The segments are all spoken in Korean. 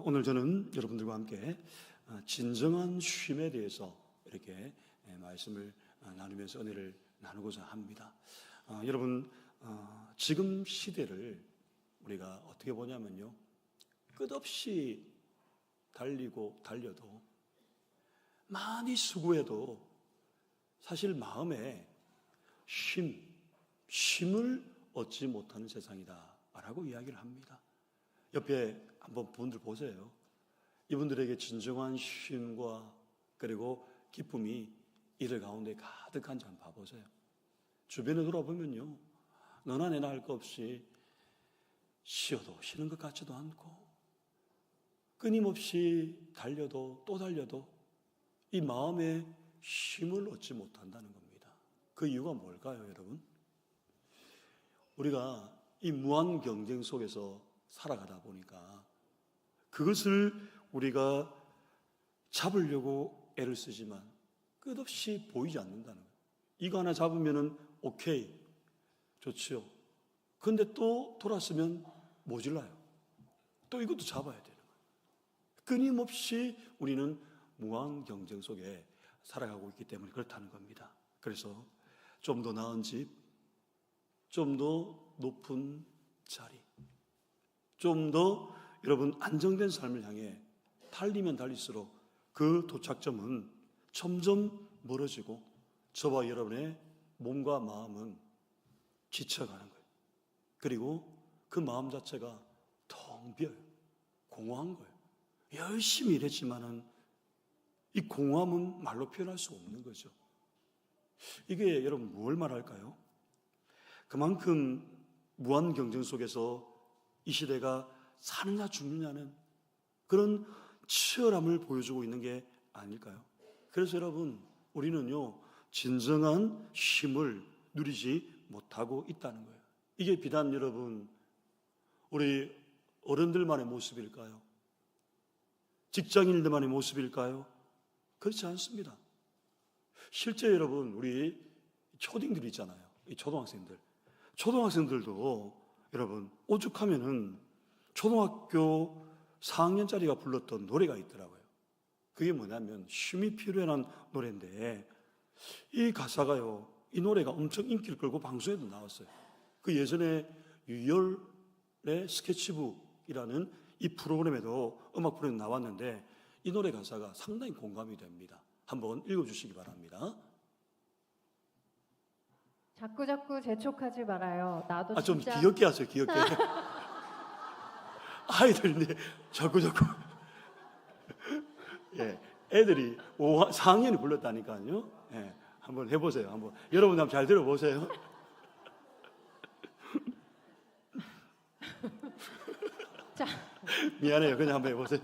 오늘 저는 여러분들과 함께 진정한 쉼에 대해서 이렇게 말씀을 나누면서 은혜를 나누고자 합니다. 여러분, 지금 시대를 우리가 어떻게 보냐면요, 끝없이 달리고 달려도 많이 수고해도 사실 마음에 쉼을 얻지 못하는 세상이다라고 이야기를 합니다. 옆에 한번 분들 보세요. 이분들에게 진정한 쉼과 그리고 기쁨이 이들 가운데 가득한지 한번 봐보세요. 주변에 돌아보면요, 너나 내나 할 것 없이 쉬어도 쉬는 것 같지도 않고 끊임없이 달려도 또 달려도 이 마음에 쉼을 얻지 못한다는 겁니다. 그 이유가 뭘까요, 여러분? 우리가 이 무한 경쟁 속에서 살아가다 보니까 그것을 우리가 잡으려고 애를 쓰지만 끝없이 보이지 않는다는 거예요. 이거 하나 잡으면은 오케이, 좋지요. 그런데 또 돌았으면 모질라요. 또 이것도 잡아야 되는 거예요. 끊임없이 우리는 무한 경쟁 속에 살아가고 있기 때문에 그렇다는 겁니다. 그래서 좀 더 나은 집, 좀 더 높은 자리, 좀 더 여러분 안정된 삶을 향해 달리면 달릴수록 그 도착점은 점점 멀어지고 저와 여러분의 몸과 마음은 지쳐가는 거예요. 그리고 그 마음 자체가 텅 비어요. 공허한 거예요. 열심히 일했지만은 이 공허함은 말로 표현할 수 없는 거죠. 이게 여러분 뭘 말할까요? 그만큼 무한 경쟁 속에서 이 시대가 사느냐 죽느냐는 그런 치열함을 보여주고 있는 게 아닐까요? 그래서 여러분, 우리는요 진정한 쉼을 누리지 못하고 있다는 거예요. 이게 비단 여러분 우리 어른들만의 모습일까요? 직장인들만의 모습일까요? 그렇지 않습니다. 실제 여러분, 우리 초딩들 있잖아요. 이 초등학생들도 여러분 오죽하면은 초등학교 4학년짜리가 불렀던 노래가 있더라고요. 그게 뭐냐면 쉼이 필요한 노래인데 이 가사가요, 이 노래가 엄청 인기를 끌고 방송에도 나왔어요. 그 예전에 유열의 스케치북이라는 이 프로그램에도 음악 프로그램 나왔는데 이 노래 가사가 상당히 공감이 됩니다. 한번 읽어주시기 바랍니다. 자꾸 재촉하지 말아요. 나도 좀 진짜 귀엽게 하세요. 귀엽게. 아이들인데 자꾸 예, 애들이 4학년이 불렀다니까요. 예, 한번 해보세요. 한번 여러분 한번 잘 들어보세요. 자, 미안해요. 그냥 한번 해보세요.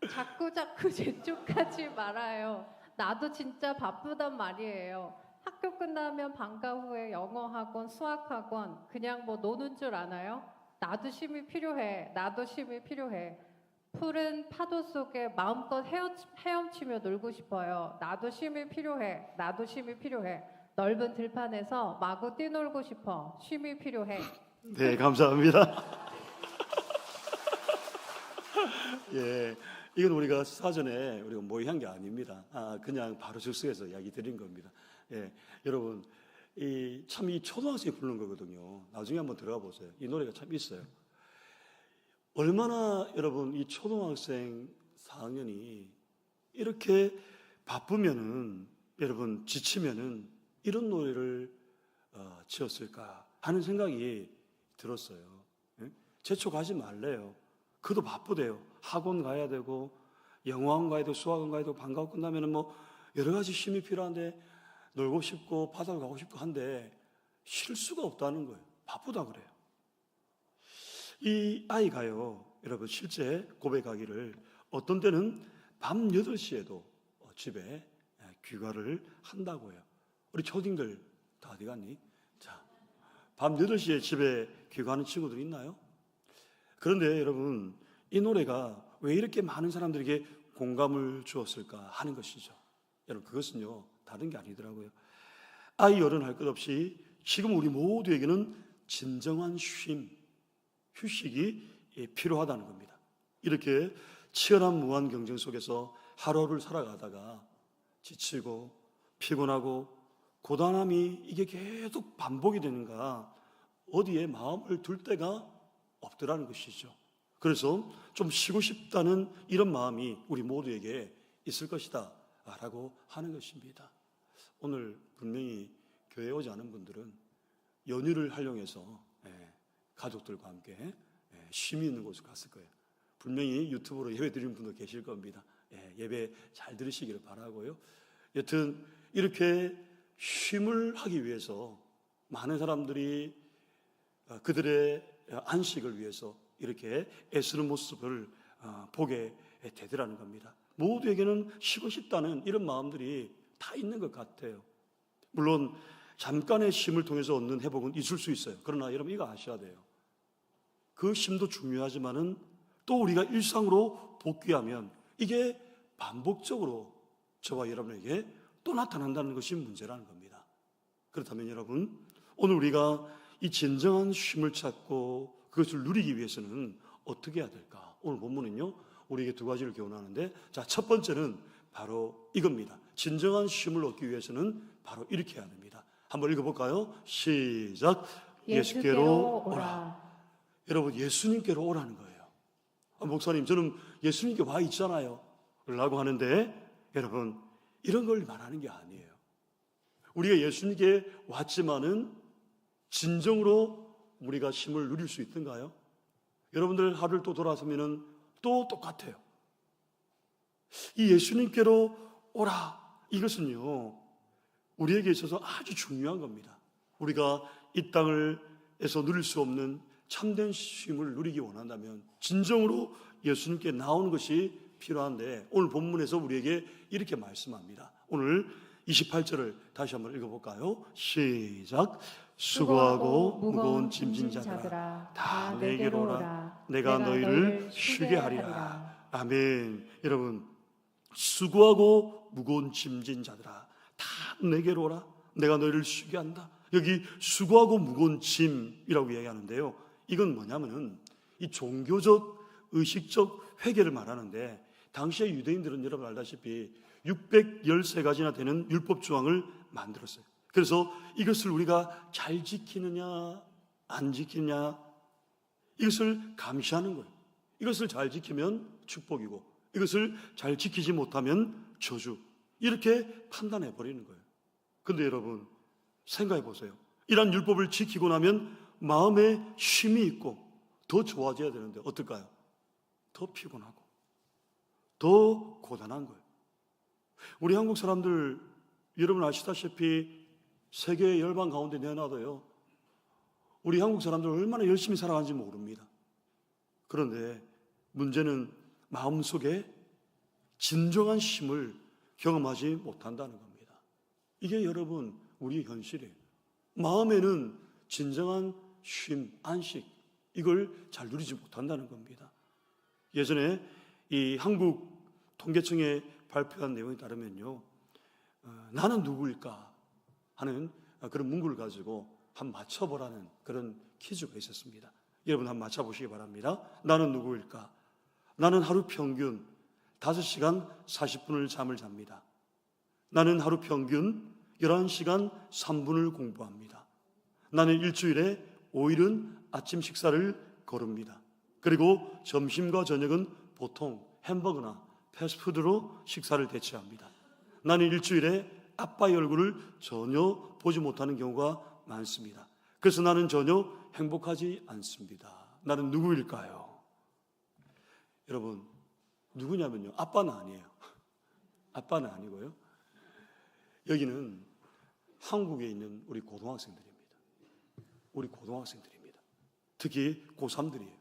자꾸 재촉하지 말아요. 나도 진짜 바쁘단 말이에요. 학교 끝나면 방과 후에 영어 학원, 수학 학원, 그냥 뭐 노는 줄 아나요? 나도 쉼이 필요해. 나도 쉼이 필요해. 푸른 파도 속에 마음껏 헤엄치며 놀고 싶어요. 나도 쉼이 필요해. 나도 쉼이 필요해. 넓은 들판에서 마구 뛰놀고 싶어. 쉼이 필요해. 네, 감사합니다. 예, 이건 우리가 사전에 우리가 모의한 게 아닙니다. 그냥 바로 즉석에서 이야기 드린 겁니다. 예, 여러분, 참 이 초등학생이 부르는 거거든요. 나중에 한번 들어가 보세요. 이 노래가 참 있어요. 얼마나 여러분 이 초등학생 4학년이 이렇게 바쁘면은 여러분 지치면은 이런 노래를 지었을까 하는 생각이 들었어요. 예? 재촉하지 말래요. 그도 바쁘대요. 학원 가야 되고 영어학원 가야 되고 수학원 가야 되고 방과후 끝나면은 뭐 여러 가지 쉼이 필요한데 놀고 싶고 바다로 가고 싶고 한데 쉴 수가 없다는 거예요. 바쁘다 그래요. 이 아이가요, 여러분 실제 고백하기를 어떤 때는 밤 8시에도 집에 귀가를 한다고 해요. 우리 초딩들 다 어디 갔니? 자, 밤 8시에 집에 귀가하는 친구들 있나요? 그런데 여러분, 이 노래가 왜 이렇게 많은 사람들에게 공감을 주었을까 하는 것이죠. 여러분, 그것은요 다른 게 아니더라고요. 아이 어른 할 것 없이 지금 우리 모두에게는 진정한 휴식이 필요하다는 겁니다. 이렇게 치열한 무한 경쟁 속에서 하루하루를 살아가다가 지치고 피곤하고 고단함이 이게 계속 반복이 되는가, 어디에 마음을 둘 데가 없더라는 것이죠. 그래서 좀 쉬고 싶다는 이런 마음이 우리 모두에게 있을 것이다 라고 하는 것입니다. 오늘 분명히 교회에 오지 않은 분들은 연휴를 활용해서 가족들과 함께 쉼이 있는 곳을 갔을 거예요. 분명히 유튜브로 예배 드리는 분도 계실 겁니다. 예배 잘 들으시기를 바라고요. 여튼 이렇게 쉼을 하기 위해서 많은 사람들이 그들의 안식을 위해서 이렇게 애쓰는 모습을 보게 되더라는 겁니다. 모두에게는 쉬고 싶다는 이런 마음들이 다 있는 것 같아요. 물론 잠깐의 쉼을 통해서 얻는 회복은 있을 수 있어요. 그러나 여러분 이거 아셔야 돼요. 그 쉼도 중요하지만은 또 우리가 일상으로 복귀하면 이게 반복적으로 저와 여러분에게 또 나타난다는 것이 문제라는 겁니다. 그렇다면 여러분, 오늘 우리가 이 진정한 쉼을 찾고 그것을 누리기 위해서는 어떻게 해야 될까? 오늘 본문은요, 우리에게 두 가지를 교훈하는데, 자, 첫 번째는 바로 이겁니다. 진정한 쉼을 얻기 위해서는 바로 이렇게 해야 됩니다. 한번 읽어볼까요? 시작. 예수께로 오라. 여러분, 예수님께로 오라는 거예요. 목사님, 저는 예수님께 와 있잖아요 라고 하는데, 여러분, 이런 걸 말하는 게 아니에요. 우리가 예수님께 왔지만은 진정으로 우리가 쉼을 누릴 수 있던가요? 여러분들 하루를 또 돌아서면은 또 똑같아요. 이 예수님께로 오라, 이것은요 우리에게 있어서 아주 중요한 겁니다. 우리가 이 땅에서 누릴 수 없는 참된 쉼을 누리기 원한다면 진정으로 예수님께 나오는 것이 필요한데, 오늘 본문에서 우리에게 이렇게 말씀합니다. 오늘 28절을 다시 한번 읽어볼까요? 시작. 수고하고 무거운 짐진 자들아 다 내게로 오라. 내가 너희를 쉬게 하리라. 아멘. 여러분, 수고하고 무거운 짐진 자들아 다 내게로 오라. 내가 너희를 쉬게 한다. 여기 수고하고 무거운 짐이라고 이야기하는데요, 이건 뭐냐면은 이 종교적 의식적 회개를 말하는데, 당시의 유대인들은 여러분 알다시피 613가지나 되는 율법 조항을 만들었어요. 그래서 이것을 우리가 잘 지키느냐 안 지키느냐, 이것을 감시하는 거예요. 이것을 잘 지키면 축복이고 이것을 잘 지키지 못하면 저주, 이렇게 판단해 버리는 거예요. 근데 여러분 생각해 보세요. 이러한 율법을 지키고 나면 마음에 쉼이 있고 더 좋아져야 되는데 어떨까요? 더 피곤하고 더 고단한 거예요. 우리 한국 사람들, 여러분 아시다시피 세계 열방 가운데 내놔도요, 우리 한국 사람들 얼마나 열심히 살아가는지 모릅니다. 그런데 문제는 마음속에 진정한 쉼을 경험하지 못한다는 겁니다. 이게 여러분 우리의 현실이에요. 마음에는 진정한 쉼, 안식, 이걸 잘 누리지 못한다는 겁니다. 예전에 이 한국 통계청에 발표한 내용에 따르면요, 나는 누구일까 하는 그런 문구를 가지고 한번 맞춰보라는 그런 퀴즈가 있었습니다. 여러분 한번 맞춰보시기 바랍니다. 나는 누구일까? 나는 하루 평균 5시간 40분을 잠을 잡니다. 나는 하루 평균 11시간 3분을 공부합니다. 나는 일주일에 5일은 아침 식사를 거릅니다. 그리고 점심과 저녁은 보통 햄버거나 패스트푸드로 식사를 대체합니다. 나는 일주일에 아빠의 얼굴을 전혀 보지 못하는 경우가 많습니다. 그래서 나는 전혀 행복하지 않습니다. 나는 누구일까요? 여러분, 누구냐면요, 아빠는 아니에요. 아빠는 아니고요, 여기는 한국에 있는 우리 고등학생들입니다. 우리 고등학생들입니다. 특히 고3들이에요.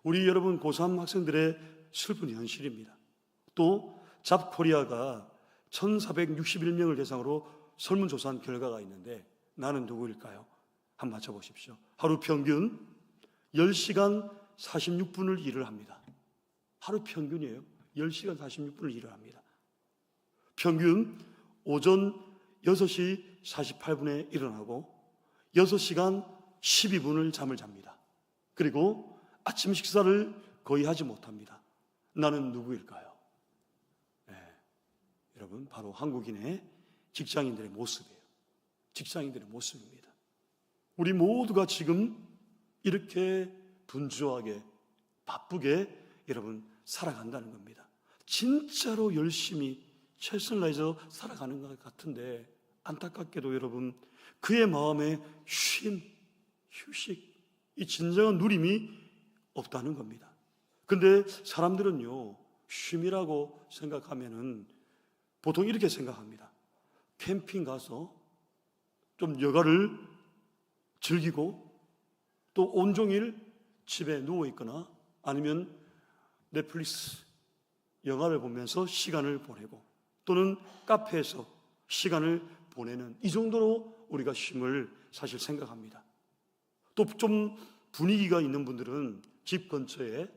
우리 여러분 고3 학생들의 슬픈 현실입니다. 또 잡코리아가 1461명을 대상으로 설문조사한 결과가 있는데, 나는 누구일까요? 한번 맞춰보십시오. 하루 평균 10시간 46분을 일을 합니다. 하루 평균이에요. 10시간 46분을 일을 합니다. 평균 오전 6시 48분에 일어나고 6시간 12분을 잠을 잡니다. 그리고 아침 식사를 거의 하지 못합니다. 나는 누구일까요? 네, 여러분 바로 한국인의 직장인들의 모습이에요. 직장인들의 모습입니다. 우리 모두가 지금 이렇게 분주하게 바쁘게 여러분 살아간다는 겁니다. 진짜로 열심히 최선을 다해서 살아가는 것 같은데 안타깝게도 여러분 그의 마음에 쉼, 휴식, 이 진정한 누림이 없다는 겁니다. 근데 사람들은요 쉼이라고 생각하면은 보통 이렇게 생각합니다. 캠핑 가서 좀 여가를 즐기고 또 온종일 집에 누워 있거나 아니면 넷플릭스 영화를 보면서 시간을 보내고 또는 카페에서 시간을 보내는 이 정도로 우리가 쉼을 사실 생각합니다. 또 좀 분위기가 있는 분들은 집 근처에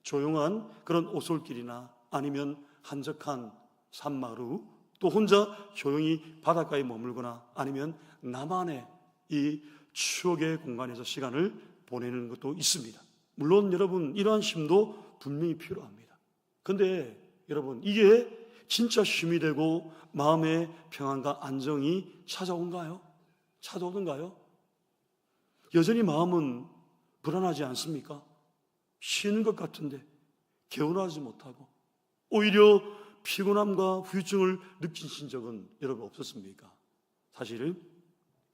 조용한 그런 오솔길이나 아니면 한적한 산마루 또 혼자 조용히 바닷가에 머물거나 아니면 나만의 이 추억의 공간에서 시간을 보내는 것도 있습니다. 물론 여러분 이러한 쉼도 분명히 필요합니다. 그런데 여러분 이게 진짜 쉼이 되고 마음의 평안과 안정이 찾아온가요? 찾아오던가요? 여전히 마음은 불안하지 않습니까? 쉬는 것 같은데 개운하지 못하고 오히려 피곤함과 후유증을 느끼신 적은 여러분 없었습니까? 사실은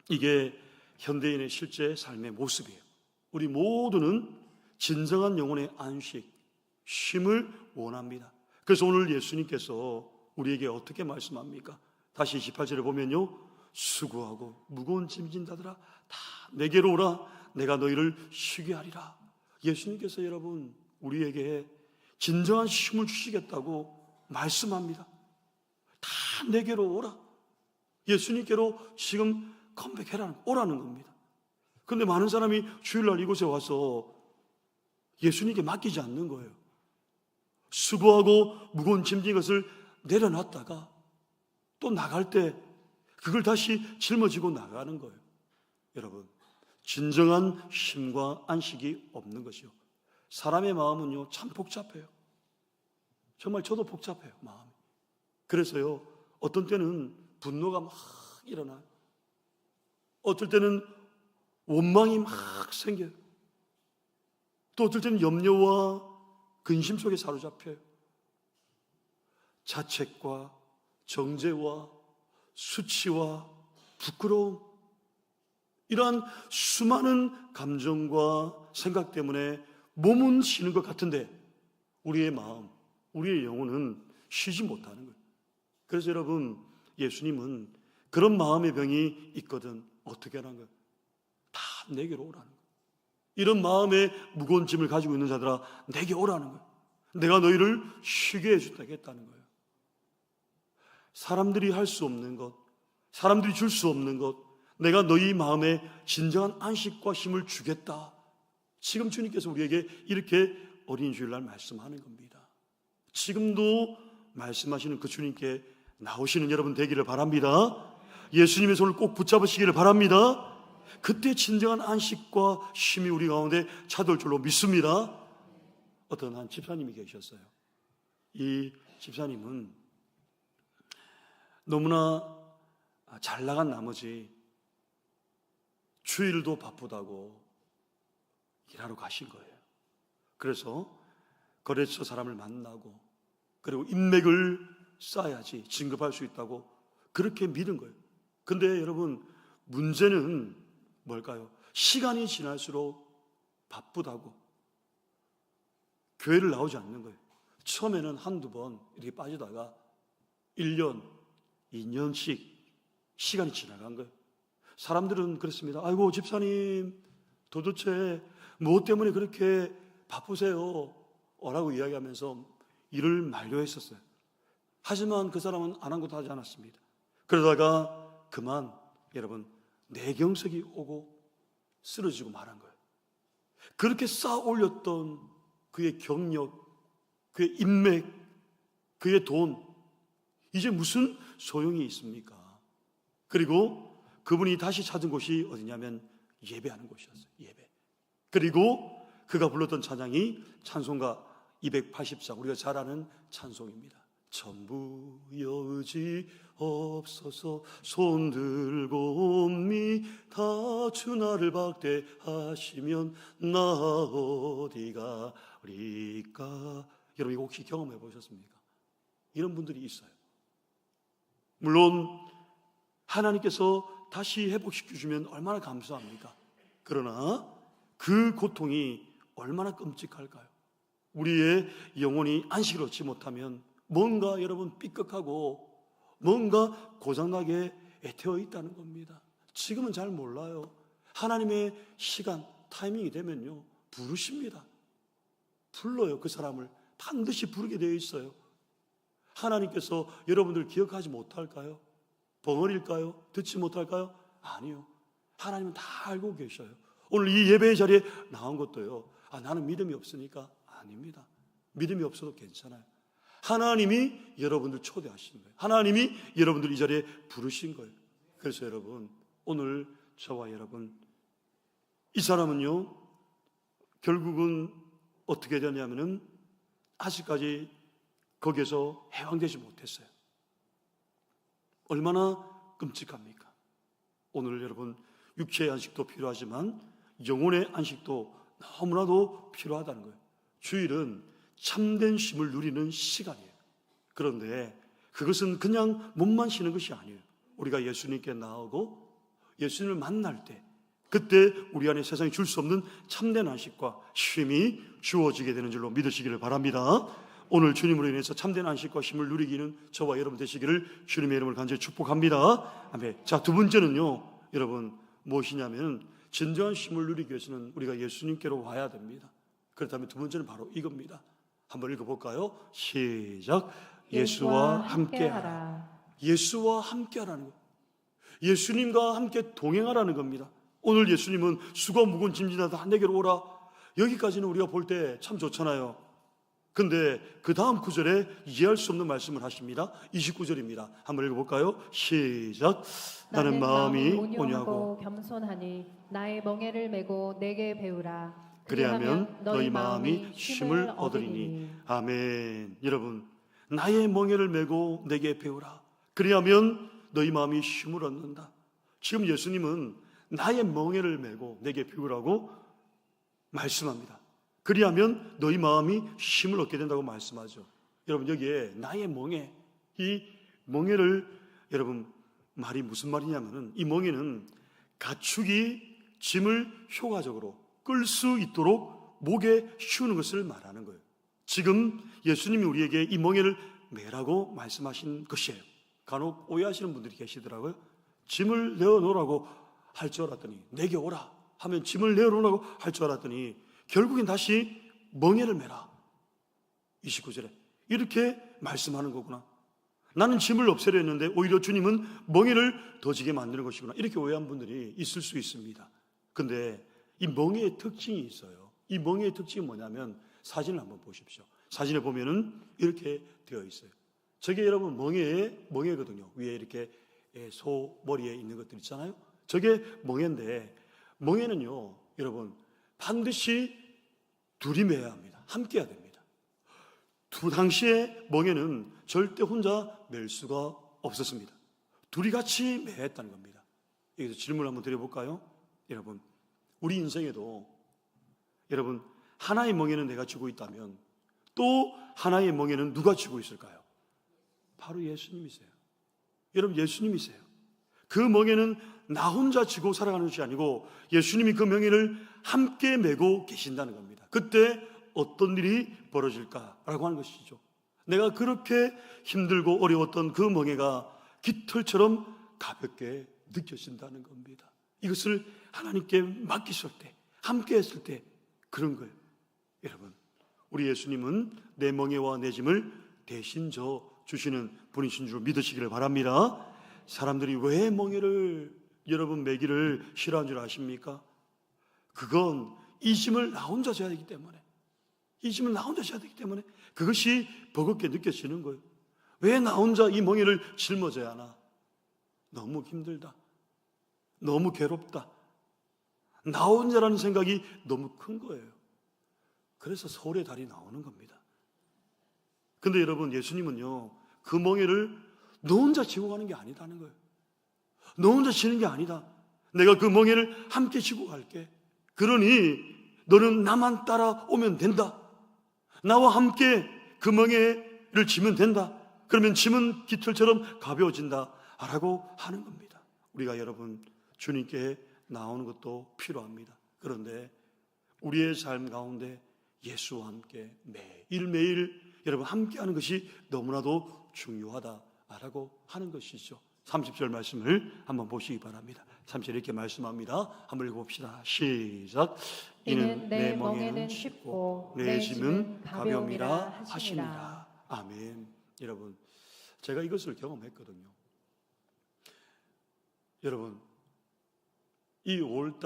이게 현대인의 실제 삶의 모습이에요. 우리 모두는 진정한 영혼의 안식, 쉼을 원합니다. 그래서 오늘 예수님께서 우리에게 어떻게 말씀합니까? 다시 18절에 보면요, 수고하고 무거운 짐 진 자들아 다 내게로 오라, 내가 너희를 쉬게 하리라. 예수님께서 여러분 우리에게 진정한 쉼을 주시겠다고 말씀합니다. 다 내게로 오라. 예수님께로 지금 오라는 겁니다. 그런데 많은 사람이 주일날 이곳에 와서 예수님께 맡기지 않는 거예요. 수고하고 무거운 짐진 것을 내려놨다가 또 나갈 때 그걸 다시 짊어지고 나가는 거예요. 여러분, 진정한 쉼과 안식이 없는 것이요. 사람의 마음은요, 참 복잡해요. 정말 저도 복잡해요, 마음이. 그래서요, 어떤 때는 분노가 막 일어나요. 어떨 때는 원망이 막 생겨요. 또 어떨 때는 염려와 근심 속에 사로잡혀요. 자책과 정죄와 수치와 부끄러움, 이러한 수많은 감정과 생각 때문에 몸은 쉬는 것 같은데 우리의 마음, 우리의 영혼은 쉬지 못하는 거예요. 그래서 여러분, 예수님은 그런 마음의 병이 있거든 어떻게 하는 거예요? 다 내게로 오라는 거예요. 이런 마음의 무거운 짐을 가지고 있는 자들아 내게 오라는 거예요. 내가 너희를 쉬게 해주겠다는 거예요. 사람들이 할 수 없는 것, 사람들이 줄 수 없는 것, 내가 너희 마음에 진정한 안식과 힘을 주겠다. 지금 주님께서 우리에게 이렇게 어린 주일날 말씀하는 겁니다. 지금도 말씀하시는 그 주님께 나오시는 여러분 되기를 바랍니다. 예수님의 손을 꼭 붙잡으시기를 바랍니다. 그때 진정한 안식과 쉼이 우리 가운데 찾아올 줄로 믿습니다. 어떤 한 집사님이 계셨어요. 이 집사님은 너무나 잘 나간 나머지 주일도 바쁘다고 일하러 가신 거예요. 그래서 거래처 사람을 만나고 그리고 인맥을 쌓아야지 진급할 수 있다고 그렇게 믿은 거예요. 근데 여러분 문제는 뭘까요? 시간이 지날수록 바쁘다고 교회를 나오지 않는 거예요. 처음에는 한두 번 이렇게 빠지다가 1년, 2년씩 시간이 지나간 거예요. 사람들은 그랬습니다. 아이고 집사님 도대체 무엇 때문에 그렇게 바쁘세요? 라고 이야기하면서 일을 만료했었어요. 하지만 그 사람은 아랑곳도 하지 않았습니다. 그러다가 그만 여러분 뇌경색이 오고 쓰러지고 말한 거예요. 그렇게 쌓아 올렸던 그의 경력, 그의 인맥, 그의 돈, 이제 무슨 소용이 있습니까? 그리고 그분이 다시 찾은 곳이 어디냐면 예배하는 곳이었어요. 예배. 그리고 그가 불렀던 찬양이 찬송가 280장, 우리가 잘 아는 찬송입니다. 전부여 의지 없어서 손들고 옵니다. 주 나를 박대하시면 나 어디가 리까. 여러분 이거 혹시 경험해 보셨습니까? 이런 분들이 있어요. 물론 하나님께서 다시 회복시켜 주면 얼마나 감사합니까? 그러나 그 고통이 얼마나 끔찍할까요? 우리의 영혼이 안식을 얻지 못하면 뭔가 여러분 삐걱하고 뭔가 고장나게 애태워 있다는 겁니다. 지금은 잘 몰라요. 하나님의 시간, 타이밍이 되면요 부르십니다. 불러요. 그 사람을 반드시 부르게 되어 있어요. 하나님께서 여러분들 기억하지 못할까요? 벙어릴까요? 듣지 못할까요? 아니요. 하나님은 다 알고 계셔요. 오늘 이 예배의 자리에 나온 것도요, 나는 믿음이 없으니까. 아닙니다. 믿음이 없어도 괜찮아요. 하나님이 여러분들 초대하신 거예요. 하나님이 여러분들 이 자리에 부르신 거예요. 그래서 여러분, 오늘 저와 여러분, 이 사람은요 결국은 어떻게 되냐면은 아직까지 거기에서 해방되지 못했어요. 얼마나 끔찍합니까? 오늘 여러분, 육체의 안식도 필요하지만 영혼의 안식도 너무나도 필요하다는 거예요. 주일은 참된 쉼을 누리는 시간이에요. 그런데 그것은 그냥 몸만 쉬는 것이 아니에요. 우리가 예수님께 나오고 예수님을 만날 때, 그때 우리 안에 세상이 줄 수 없는 참된 안식과 쉼이 주어지게 되는 줄로 믿으시기를 바랍니다. 오늘 주님으로 인해서 참된 안식과 쉼을 누리기는 저와 여러분 되시기를 주님의 이름을 간절히 축복합니다. 아멘. 자, 두 번째는요, 여러분 무엇이냐면 진정한 쉼을 누리기 위해서는 우리가 예수님께로 와야 됩니다. 그렇다면 두 번째는 바로 이겁니다. 한번 읽어볼까요? 시작. 예수와 함께하라. 예수와 함께하라는 것. 예수님과 함께 동행하라는 겁니다. 오늘 예수님은 수고 무거운 짐지다 다 내게로 오라. 여기까지는 우리가 볼 때 참 좋잖아요. 근데 그 다음 구절에 이해할 수 없는 말씀을 하십니다. 29절입니다. 한번 읽어볼까요? 시작. 나는 마음이 온유하고 겸손하니 나의 멍에를 메고 내게 배우라. 그리하면 너희 마음이 쉼을 얻으리니. 아멘. 여러분, 나의 멍에를 메고 내게 배우라. 그리하면 너희 마음이 쉼을 얻는다. 지금 예수님은 나의 멍에를 메고 내게 배우라고 말씀합니다. 그리하면 너희 마음이 쉼을 얻게 된다고 말씀하죠. 여러분, 여기에 나의 멍에, 이 멍에를, 여러분 말이 무슨 말이냐면은, 이 멍에는 가축이 짐을 효과적으로 끌 수 있도록 목에 씌우는 것을 말하는 거예요. 지금 예수님이 우리에게 이 멍에를 매라고 말씀하신 것이에요. 간혹 오해하시는 분들이 계시더라고요. 짐을 내어놓으라고 할 줄 알았더니, 내게 오라 하면 짐을 내어놓으라고 할 줄 알았더니 결국엔 다시 멍에를 매라. 29절에 이렇게 말씀하는 거구나. 나는 짐을 없애려 했는데 오히려 주님은 멍에를 더 지게 만드는 것이구나. 이렇게 오해한 분들이 있을 수 있습니다. 근데 이 멍에의 특징이 있어요. 이 멍에의 특징이 뭐냐면, 사진을 한번 보십시오. 사진에 보면은 이렇게 되어 있어요. 저게 여러분 멍에거든요. 위에 이렇게 소 머리에 있는 것들 있잖아요. 저게 멍에인데, 멍에는요 여러분 반드시 둘이 매야 합니다. 함께 해야 됩니다. 두 당시에 멍에는 절대 혼자 맬 수가 없었습니다. 둘이 같이 매야 했다는 겁니다. 여기서 질문을 한번 드려볼까요? 여러분, 우리 인생에도 여러분 하나의 멍에는 내가 쥐고 있다면 또 하나의 멍에는 누가 쥐고 있을까요? 바로 예수님이세요. 여러분, 예수님이세요. 그 멍에는 나 혼자 쥐고 살아가는 것이 아니고 예수님이 그 멍에를 함께 메고 계신다는 겁니다. 그때 어떤 일이 벌어질까라고 하는 것이죠. 내가 그렇게 힘들고 어려웠던 그 멍에가 깃털처럼 가볍게 느껴진다는 겁니다. 이것을 하나님께 맡기실 때, 함께 했을 때 그런 거예요. 여러분, 우리 예수님은 내 멍에와 내 짐을 대신 져 주시는 분이신 줄 믿으시기를 바랍니다. 사람들이 왜 멍에를 여러분 매기를 싫어하는 줄 아십니까? 그건 이 짐을 나 혼자 져야 되기 때문에, 이 짐을 나 혼자 져야 되기 때문에 그것이 버겁게 느껴지는 거예요. 왜 나 혼자 이 멍에를 짊어져야 하나? 너무 힘들다, 너무 괴롭다, 나 혼자라는 생각이 너무 큰 거예요. 그래서 서울의 달이 나오는 겁니다. 근데 여러분, 예수님은요, 그 멍에를 너 혼자 지고 가는 게 아니다는 거예요. 너 혼자 지는 게 아니다. 내가 그 멍에를 함께 지고 갈게. 그러니 너는 나만 따라오면 된다. 나와 함께 그 멍에를 지면 된다. 그러면 짐은 깃털처럼 가벼워진다 라고 하는 겁니다. 우리가 여러분 주님께 나오는 것도 필요합니다. 그런데 우리의 삶 가운데 예수와 함께 매일매일 여러분 함께하는 것이 너무나도 중요하다라고 하는 것이죠. 30절 말씀을 한번 보시기 바랍니다. 30절 이렇게 말씀합니다. 한번 읽어봅시다. 시작. 이는 내 멍에는 쉽고 내 짐은 가벼움이라 하시니라. 아멘. 여러분, 제가 이것을 경험했거든요. 여러분, 이 5월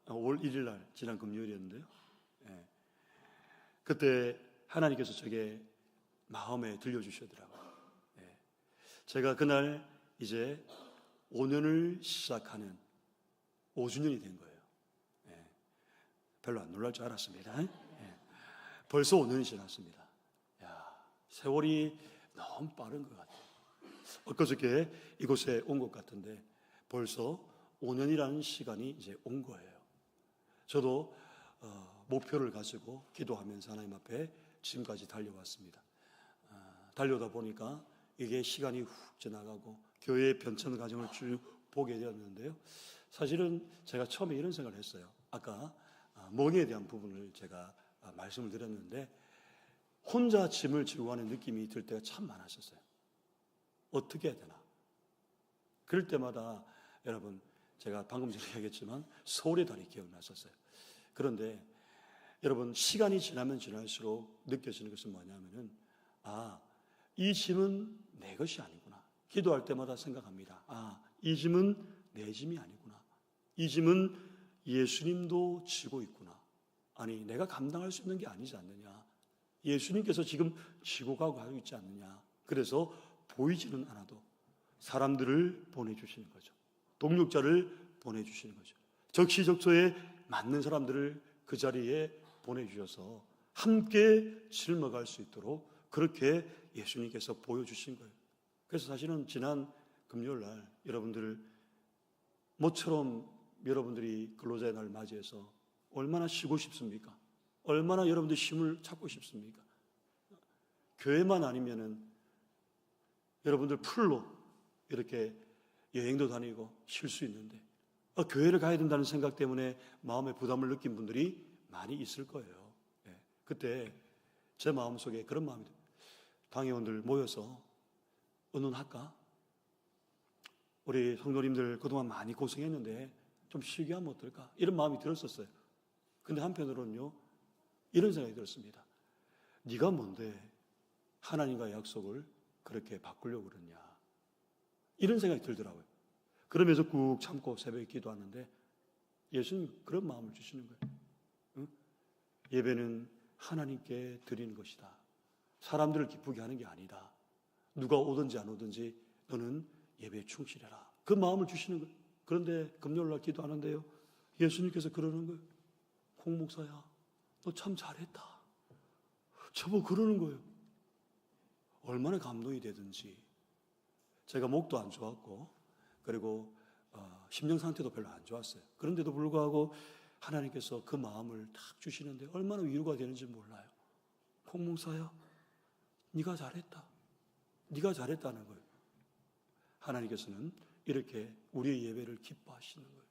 1일 날 지난 금요일이었는데요. 그때 하나님께서 제게 마음에 들려주시더라고요. 제가 그날 이제 5년을 시작하는 5주년이 된 거예요. 별로 안 놀랄 줄 알았습니다. 벌써 5년이 지났습니다. 세월이 너무 빠른 것 같아요. 엊그저께 이곳에 온 것 같은데 벌써 5년이라는 시간이 이제 온 거예요. 저도 목표를 가지고 기도하면서 하나님 앞에 지금까지 달려왔습니다. 달려다 보니까 이게 시간이 훅 지나가고 교회의 변천 과정을 쭉 보게 되었는데요. 사실은 제가 처음에 이런 생각을 했어요. 아까 멍에 대한 부분을 제가 말씀을 드렸는데 혼자 짐을 지고 가는 느낌이 들 때가 참 많았었어요. 어떻게 해야 되나? 그럴 때마다 여러분 제가 방금 전에 얘기했지만 서울의 달이 기억났었어요. 그런데 여러분 시간이 지나면 지날수록 느껴지는 것은 뭐냐면은 이 짐은 내 것이 아니구나. 기도할 때마다 생각합니다. 이 짐은 내 짐이 아니구나. 이 짐은 예수님도 지고 있구나. 아니 내가 감당할 수 있는 게 아니지 않느냐. 예수님께서 지금 지고 가고 있지 않느냐. 그래서 보이지는 않아도 사람들을 보내주시는 거죠. 동력자를 보내주시는 거죠. 적시적소에 맞는 사람들을 그 자리에 보내주셔서 함께 짊어갈 수 있도록 그렇게 예수님께서 보여주신 거예요. 그래서 사실은 지난 금요일 날 여러분들 모처럼 여러분들이 근로자의 날 맞이해서 얼마나 쉬고 싶습니까? 얼마나 여러분들 힘을 찾고 싶습니까? 교회만 아니면은 여러분들 풀로 이렇게 여행도 다니고 쉴 수 있는데 교회를 가야 된다는 생각 때문에 마음의 부담을 느낀 분들이 많이 있을 거예요. 그때 제 마음속에 그런 마음이 들어요. 당회원들 모여서 의논할까? 우리 성도님들 그동안 많이 고생했는데 좀 쉬게 하면 어떨까? 이런 마음이 들었었어요. 근데 한편으로는요 이런 생각이 들었습니다. 네가 뭔데 하나님과의 약속을 그렇게 바꾸려고 그러냐? 이런 생각이 들더라고요. 그러면서 꾹 참고 새벽에 기도하는데 예수님 그런 마음을 주시는 거예요. 응? 예배는 하나님께 드리는 것이다. 사람들을 기쁘게 하는 게 아니다. 누가 오든지 안 오든지 너는 예배에 충실해라. 그 마음을 주시는 거예요. 그런데 금요일날 기도하는데요 예수님께서 그러는 거예요. 홍 목사야 너 참 잘했다. 저보고 그러는 거예요. 얼마나 감동이 되든지. 제가 목도 안 좋았고 그리고 심령 상태도 별로 안 좋았어요. 그런데도 불구하고 하나님께서 그 마음을 딱 주시는데 얼마나 위로가 되는지 몰라요. 홍 목사야 네가 잘했다. 네가 잘했다는 거예요. 하나님께서는 이렇게 우리의 예배를 기뻐하시는 거예요.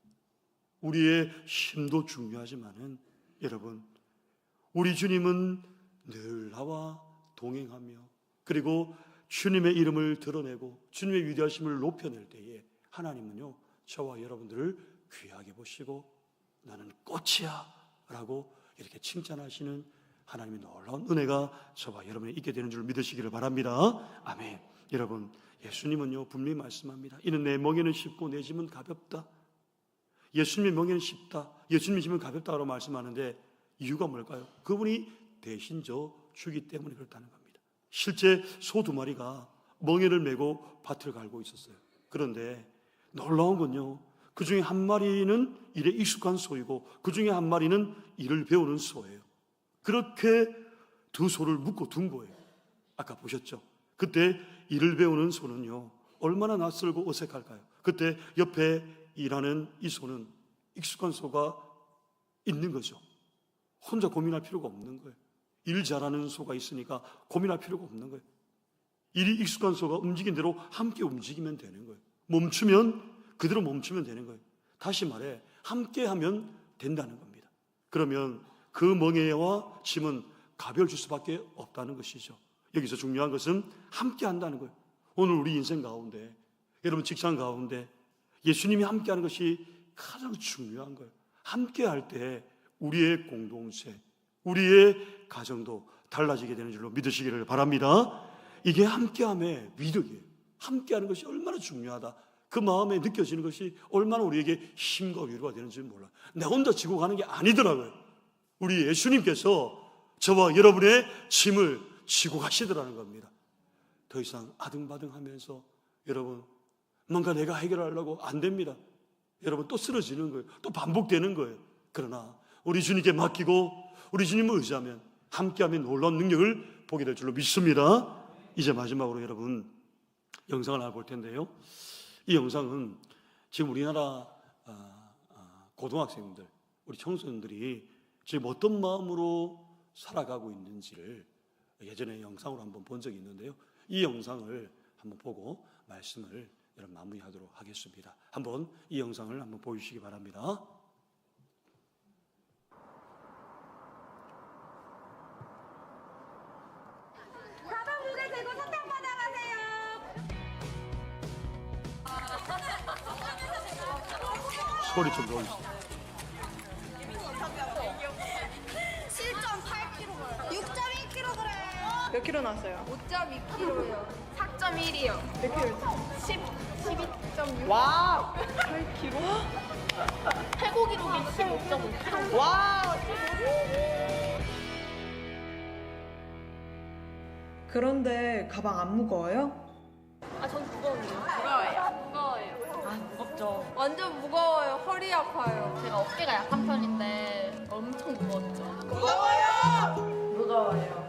우리의 힘도 중요하지만은 여러분 우리 주님은 늘 나와 동행하며 그리고 주님의 이름을 드러내고 주님의 위대하심을 높여낼 때에 하나님은요 저와 여러분들을 귀하게 보시고 나는 꽃이야 라고 이렇게 칭찬하시는 하나님의 놀라운 은혜가 저와 여러분에 있게 되는 줄 믿으시기를 바랍니다. 아멘. 여러분 예수님은요 분명히 말씀합니다. 이는 내 멍에는 쉽고 내 짐은 가볍다. 예수님의 멍에는 쉽다. 예수님의 짐은 가볍다고 말씀하는데 이유가 뭘까요? 그분이 대신 져 주기 때문에 그렇다는 겁니다. 실제 소 2마리가 멍에를 메고 밭을 갈고 있었어요. 그런데 놀라운 건요 그 중에 한 마리는 일에 익숙한 소이고 그 중에 한 마리는 일을 배우는 소예요. 그렇게 두 소를 묶어 둔 거예요. 아까 보셨죠? 그때 일을 배우는 소는요, 얼마나 낯설고 어색할까요? 그때 옆에 일하는 이 소는 익숙한 소가 있는 거죠. 혼자 고민할 필요가 없는 거예요. 일 잘하는 소가 있으니까 고민할 필요가 없는 거예요. 일이 익숙한 소가 움직인 대로 함께 움직이면 되는 거예요. 멈추면 그대로 멈추면 되는 거예요. 다시 말해, 함께 하면 된다는 겁니다. 그러면 그 멍에와 짐은 가벼워질 수밖에 없다는 것이죠. 여기서 중요한 것은 함께 한다는 거예요. 오늘 우리 인생 가운데, 여러분 직장 가운데 예수님이 함께 하는 것이 가장 중요한 거예요. 함께 할 때 우리의 공동체, 우리의 가정도 달라지게 되는 줄로 믿으시기를 바랍니다. 이게 함께함의 위력이에요. 함께하는 것이 얼마나 중요하다. 그 마음에 느껴지는 것이 얼마나 우리에게 힘과 위로가 되는지 몰라요. 내 혼자 지고 가는 게 아니더라고요. 우리 예수님께서 저와 여러분의 짐을 지고 가시더라는 겁니다. 더 이상 아등바등하면서 여러분 뭔가 내가 해결하려고 안 됩니다. 여러분 또 쓰러지는 거예요. 또 반복되는 거예요. 그러나 우리 주님께 맡기고 우리 주님을 의지하면 함께하면 놀라운 능력을 보게 될 줄로 믿습니다. 이제 마지막으로 여러분 영상을 하나 볼 텐데요. 이 영상은 지금 우리나라 고등학생들, 우리 청소년들이 지금 어떤 마음으로 살아가고 있는지를 예전에 영상으로 한번 본 적이 있는데요. 이 영상을 한번 보고 말씀을 여러분 마무리하도록 하겠습니다. 한번 이 영상을 한번 보여주시기 바랍니다. 가방 무게 대고 사탕 받아가세요. 소리 좀 넣어주세요. 7.8kg, 6.1kg. 몇 킬로 나왔어요? 5.2kg요. 4.1이요. 몇 킬로? 12.6. 와! 8킬로? 최고 기록이 15.5kg. 와! 그런데 가방 안 무거워요? 아, 전 무거운데요. 무거워요. 무거워요. 아, 무겁죠. 완전 무거워요. 허리 아파요. 제가 어깨가 약한 편인데 엄청 무거웠죠. 무거워요! 무거워요.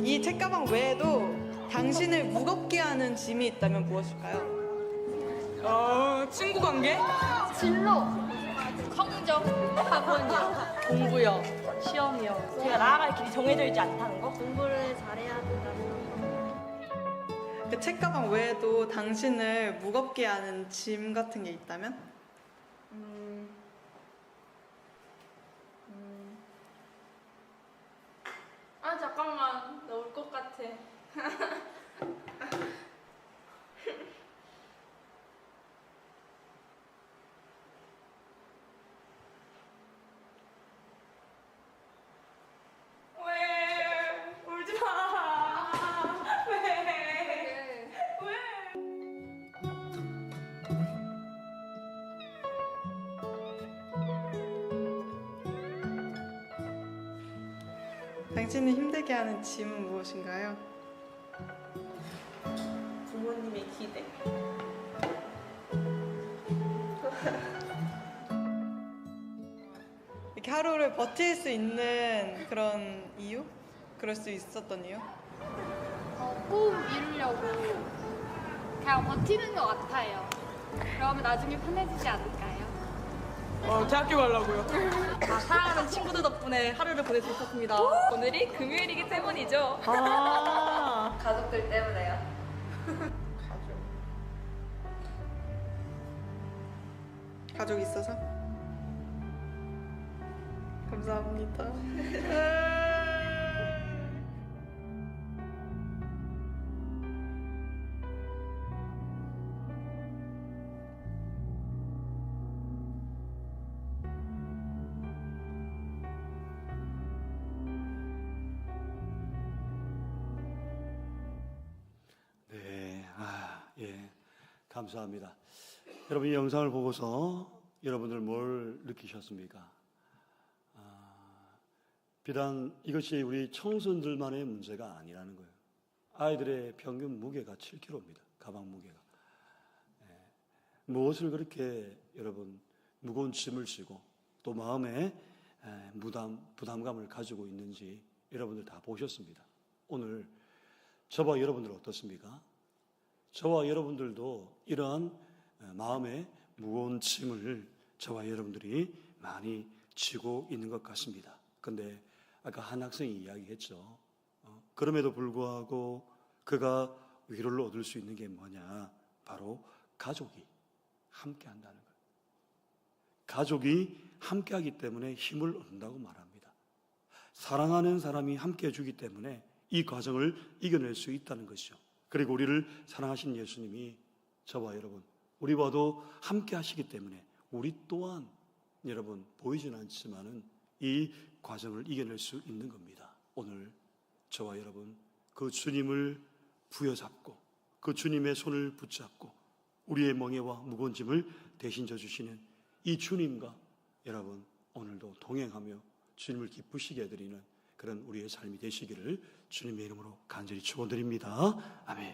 이 책가방 외에도 당신을 무겁게 하는 짐이 있다면 무엇일까요? 친구 관계? 진로, 성적, 학원이요. 공부요, 시험이요. 제가 나아갈 길이 정해져 있지 않다는 거? 공부를 잘해야 된다는 거. 그 책가방 외에도 당신을 무겁게 하는 짐 같은 게 있다면? 아, 잠깐만. 나 울 것 같아. 왜? 울지 마. 왜? 당신을 힘들게 하는 짐은 무엇인가요? 부모님의 기대. 이렇게 하루를 버틸 수 있는 그런 이유? 그럴 수 있었던 이유? 꿈 이루려고 그냥 버티는 것 같아요. 그러면 나중에 편해지지 않을까요? 대학교 가려고요. 사랑하는 친구들 덕분에 하루를 보낼 수 있었습니다. 오늘이 금요일이기 때문이죠. 아, 가족들 때문에요. 가족 있어서? 감사합니다. 네, 감사합니다. 여러분 이 영상을 보고서 여러분들 뭘 느끼셨습니까? 비단 이것이 우리 청소년들만의 문제가 아니라는 거예요. 아이들의 평균 무게가 7kg입니다. 가방 무게가. 무엇을 그렇게 여러분 무거운 짐을 지고 또 마음에 부담감을 가지고 있는지 여러분들 다 보셨습니다. 오늘 저와 여러분들 어떻습니까? 저와 여러분들도 이러한 마음의 무거운 짐을 저와 여러분들이 많이 지고 있는 것 같습니다. 그런데 아까 한 학생이 이야기했죠. 그럼에도 불구하고 그가 위로를 얻을 수 있는 게 뭐냐? 바로 가족이 함께 한다는 거예요. 가족이 함께 하기 때문에 힘을 얻는다고 말합니다. 사랑하는 사람이 함께 해주기 때문에 이 과정을 이겨낼 수 있다는 것이죠. 그리고 우리를 사랑하신 예수님이 저와 여러분, 우리와도 함께 하시기 때문에 우리 또한 여러분 보이지는 않지만은 이 과정을 이겨낼 수 있는 겁니다. 오늘 저와 여러분 그 주님을 부여잡고 그 주님의 손을 붙잡고 우리의 멍에와 무거운 짐을 대신 져주시는 이 주님과 여러분 오늘도 동행하며 주님을 기쁘시게 해드리는 그런 우리의 삶이 되시기를 주님의 이름으로 간절히 축원드립니다. 아멘.